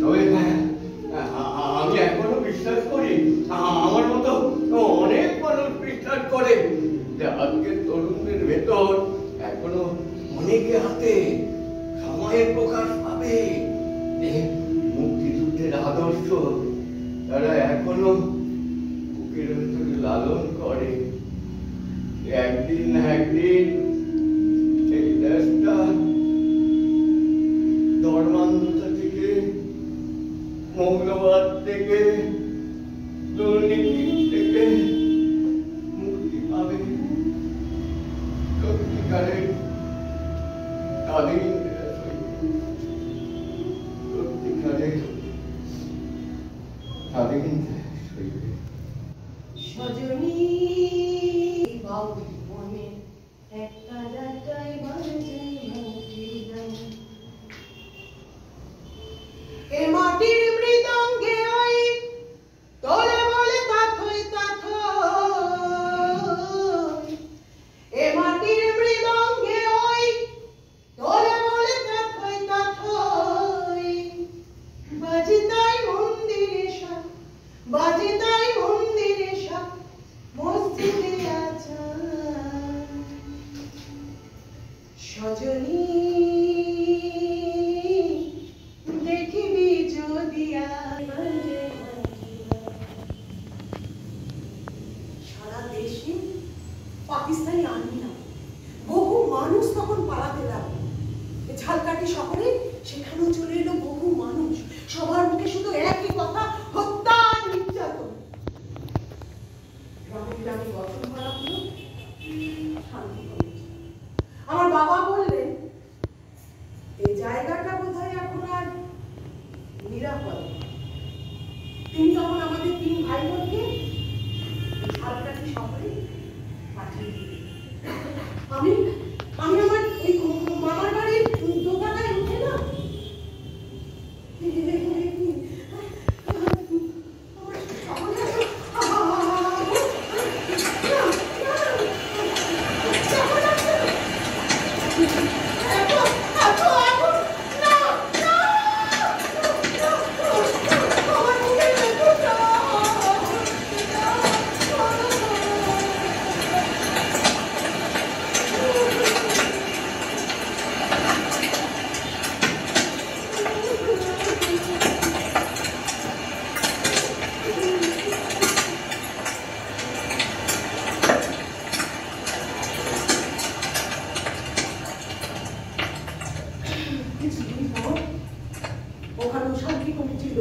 তবে আমি এখনো বিশ্বাস করি, আমার মতো অনেক মানুষ বিশ্বাস করে যে আজকের তরুণদের ভেতর এখনো অনেকে হাতে সময়ের প্রকাশ পাবে। মুক্তিযুদ্ধের আদর্শ তারা এখনো বুকের ভেতরে লালন করে। একদিন না একদিন এই দেশটা ধর্মান্ধতা থেকে, মৌলবাদ থেকে, দুর্নীতি থেকে মুক্তি পাবে। সত্যিকারের স্বাধীন দেশ হইবে, সত্যিকারের স্বাধীন দেশ হইবে। সজনী বাউল মনে একটা ডাটাই বাজে মুক্তির গান। এ মাটির মৃদঙ্গে ওই তোলে বলে তাথই তাথই। এ মাটির মৃদঙ্গে ওই তোলে বলে তাথই তাথই। বাজে তাই মন্দিরে সাপ, বাজে তাই মন্দিরে সাপ, মসজিদে আজান। সজনী দেখিবি যদি সারা দেশে পাকিস্তানি আর্মি না, বহু মানুষ তখন পালাতে লাগলো। ঝালকাঠি শহরে সেখানেও চলে এলো বহু মানুষ। সবার মুখে শুধু একই কথা, হত্যা আর নির্যাতন। গ্রামে গ্রামে গঠন করা হলো শান্তি কমিটি। আমার বাবা বললেন এই জায়গাটা বোধহয় এখন আর নিরাপদ। তিনি তখন আমাদের 3 ভাই বোনকে ঝালকাঠি শহরে পাঠিয়ে দিলেন। আমি আমার ওই মামার বাড়ির দোকানায় উঠে না কিছুদিন পর ওখানে শান্তি কমিটির